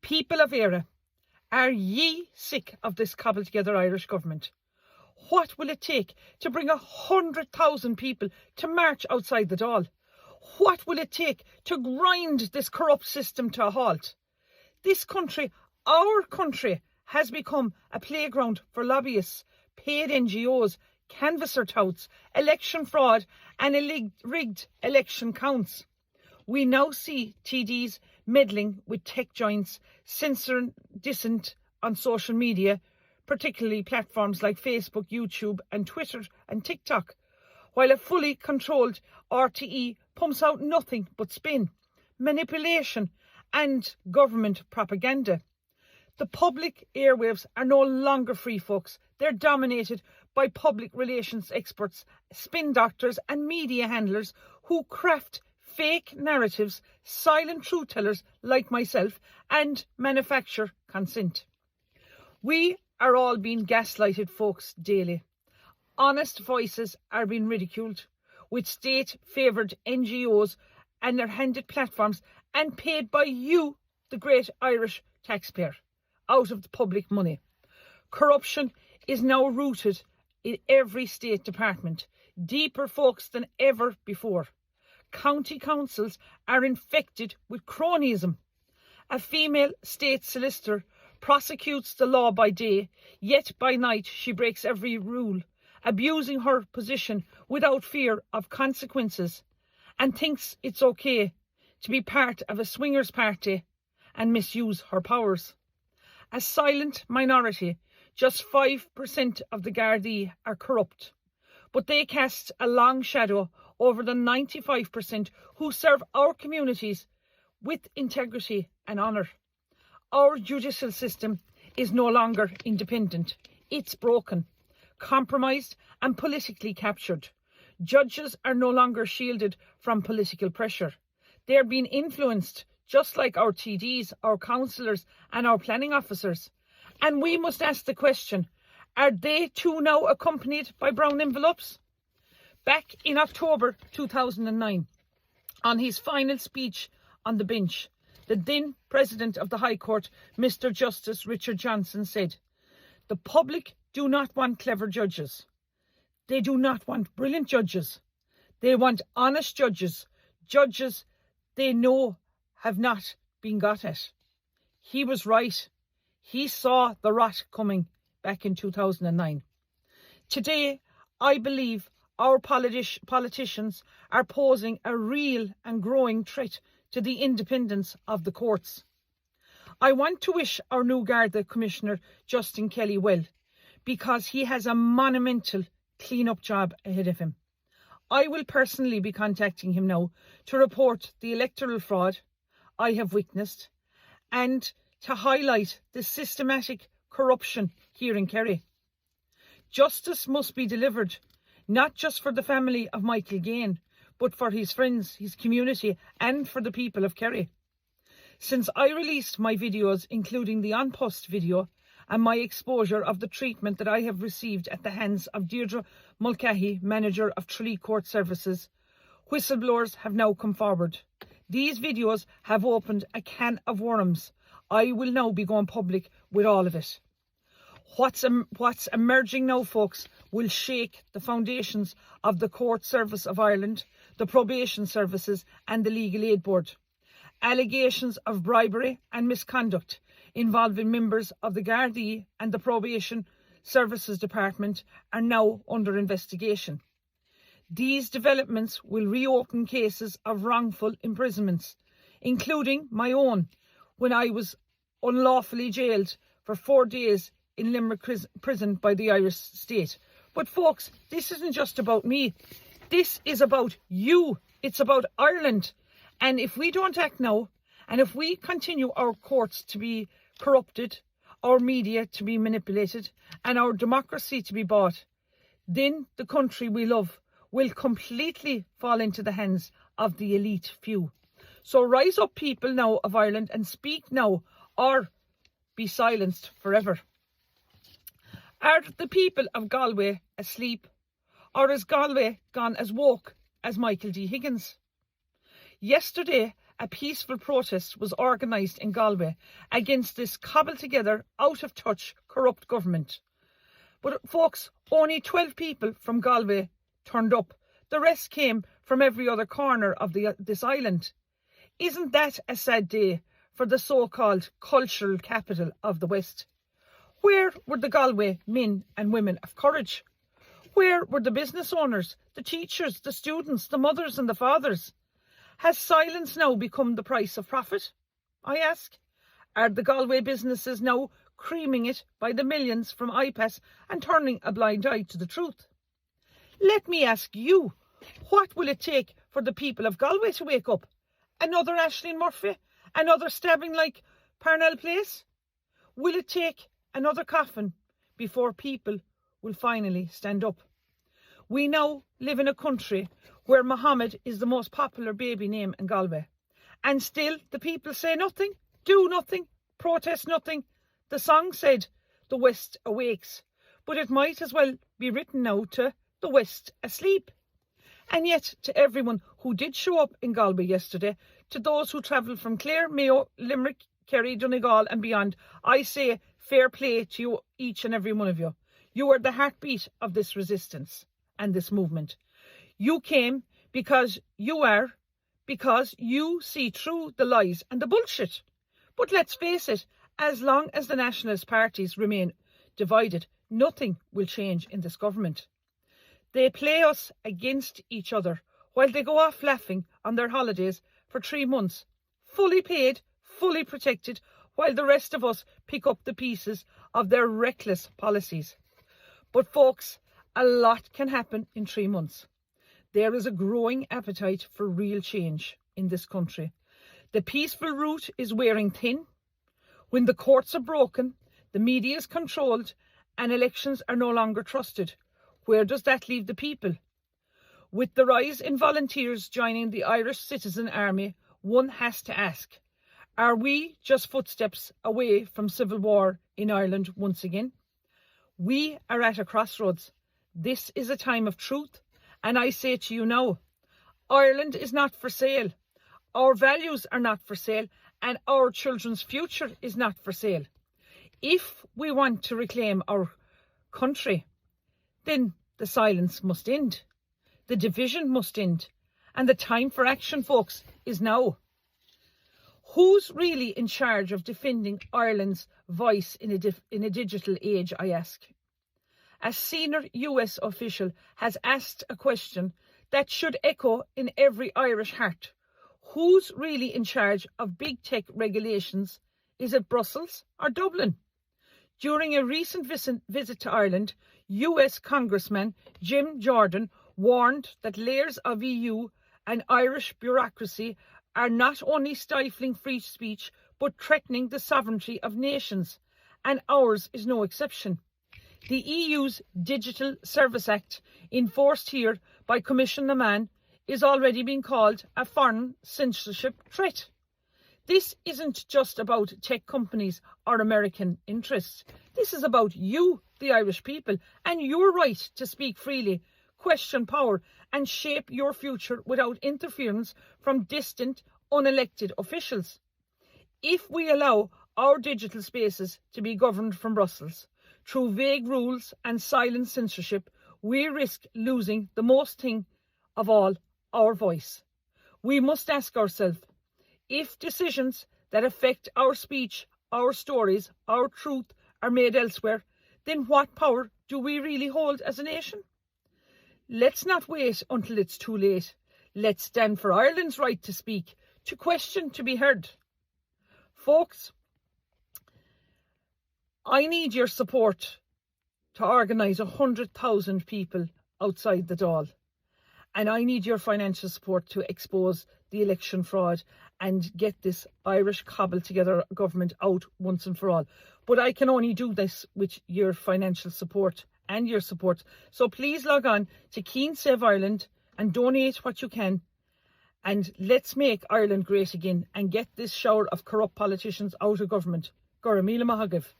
People of Éire, are ye sick of this cobbled together Irish government? What will it take to bring 100,000 people to march outside the Dáil? What will it take to grind this corrupt system to a halt? This country, our country, has become a playground for lobbyists, paid NGOs, canvasser touts, election fraud and rigged election counts. We now see TDs meddling with tech giants, censoring dissent on social media, particularly platforms like Facebook, YouTube and Twitter and TikTok, while a fully controlled RTE pumps out nothing but spin, manipulation and government propaganda. The public airwaves are no longer free, folks. They're dominated by public relations experts, spin doctors and media handlers who craft fake narratives, silent truth tellers like myself, and manufacture consent. We are all being gaslighted, folks, daily. Honest voices are being ridiculed, with state-favoured NGOs and their handed platforms and paid by you, the great Irish taxpayer, out of the public money. Corruption is now rooted in every state department, deeper, folks, than ever before. County councils are infected with cronyism. A female state solicitor prosecutes the law by day, yet by night she breaks every rule, abusing her position without fear of consequences, and thinks it's okay to be part of a swingers party and misuse her powers. A silent minority, just 5% of the Gardaí are corrupt, but they cast a long shadow over the 95% who serve our communities with integrity and honour. Our judicial system is no longer independent. It's broken, compromised and politically captured. Judges are no longer shielded from political pressure. They're being influenced, just like our TDs, our councillors and our planning officers. And we must ask the question, are they too now accompanied by brown envelopes? Back in October 2009, on his final speech on the bench, the then President of the High Court, Mr. Justice Richard Johnson, said, "The public do not want clever judges. They do not want brilliant judges. They want honest judges, judges they know have not been got at." He was right. He saw the rot coming back in 2009. Today, I believe our politicians are posing a real and growing threat to the independence of the courts. I want to wish our new Garda Commissioner, Justin Kelly, well, because he has a monumental clean-up job ahead of him. I will personally be contacting him now to report the electoral fraud I have witnessed and to highlight the systematic corruption here in Kerry. Justice must be delivered, not just for the family of Michael Gain, but for his friends, his community and for the people of Kerry. Since I released my videos, including the On Post video, and my exposure of the treatment that I have received at the hands of Deirdre Mulcahy, manager of Tralee Court Services, whistleblowers have now come forward. These videos have opened a can of worms. I will now be going public with all of it. What's emerging now, folks, will shake the foundations of the Court Service of Ireland, the Probation Services and the Legal Aid Board. Allegations of bribery and misconduct involving members of the Gardaí and the Probation Services Department are now under investigation. These developments will reopen cases of wrongful imprisonments, including my own, when I was unlawfully jailed for 4 days in Limerick prison by the Irish state. But folks, this isn't just about me. This is about you. It's about Ireland. And if we don't act now, and if we continue our courts to be corrupted, our media to be manipulated, and our democracy to be bought, then the country we love will completely fall into the hands of the elite few. So rise up, people now of Ireland, and speak now, or be silenced forever. Are the people of Galway asleep, or is Galway gone as woke as Michael D. Higgins? Yesterday, a peaceful protest was organised in Galway against this cobbled together, out of touch, corrupt government. But folks, only 12 people from Galway turned up. The rest came from every other corner of this island. Isn't that a sad day for the so-called cultural capital of the West? Where were the Galway men and women of courage? Where were the business owners, the teachers, the students, the mothers and the fathers? Has silence now become the price of profit? I ask. Are the Galway businesses now creaming it by the millions from iPass and turning a blind eye to the truth? Let me ask you, what will it take for the people of Galway to wake up? Another Aisling Murphy? Another stabbing like Parnell Place? Will it take another coffin before people will finally stand up? We now live in a country where Mohammed is the most popular baby name in Galway. And still the people say nothing, do nothing, protest nothing. The song said, "The West awakes," but it might as well be written now to "The West asleep." And yet, to everyone who did show up in Galway yesterday, to those who travelled from Clare, Mayo, Limerick, Kerry, Donegal and beyond, I say fair play to you, each and every one of you. You are the heartbeat of this resistance and this movement. You came because you see through the lies and the bullshit. But let's face it, as long as the nationalist parties remain divided, nothing will change in this government. They play us against each other while they go off laughing on their holidays for 3 months, fully paid, fully protected, while the rest of us pick up the pieces of their reckless policies. But folks, a lot can happen in 3 months. There is a growing appetite for real change in this country. The peaceful route is wearing thin. When the courts are broken, the media is controlled, and elections are no longer trusted, where does that leave the people? With the rise in volunteers joining the Irish Citizen Army, one has to ask, are we just footsteps away from civil war in Ireland once again? We are at a crossroads. This is a time of truth, and I say to you now, Ireland is not for sale. Our values are not for sale, and our children's future is not for sale. If we want to reclaim our country, then the silence must end. The division must end. And the time for action, folks, is now. Who's really in charge of defending Ireland's voice in a digital age, I ask? A senior US official has asked a question that should echo in every Irish heart. Who's really in charge of big tech regulations? Is it Brussels or Dublin? During a recent visit to Ireland, US Congressman Jim Jordan warned that layers of EU and Irish bureaucracy are not only stifling free speech, but threatening the sovereignty of nations, and ours is no exception. The EU's Digital Service Act, enforced here by Commissioner Mann, is already being called a foreign censorship threat. This isn't just about tech companies or American interests. This is about you, the Irish people, and your right to speak freely, question power, and shape your future without interference from distant, unelected officials. If we allow our digital spaces to be governed from Brussels through vague rules and silent censorship, we risk losing the most thing of all, our voice. We must ask ourselves, if decisions that affect our speech, our stories, our truth are made elsewhere, then what power do we really hold as a nation? Let's not wait until it's too late. Let's stand for Ireland's right to speak, to question, to be heard. Folks, I need your support to organise 100,000 people outside the Dáil. And I need your financial support to expose the election fraud and get this Irish cobbled together government out once and for all. But I can only do this with your financial support and your support. So please log on to Keen Save Ireland and donate what you can. And let's make Ireland great again and get this shower of corrupt politicians out of government. Gora Míle Maith Agaibh.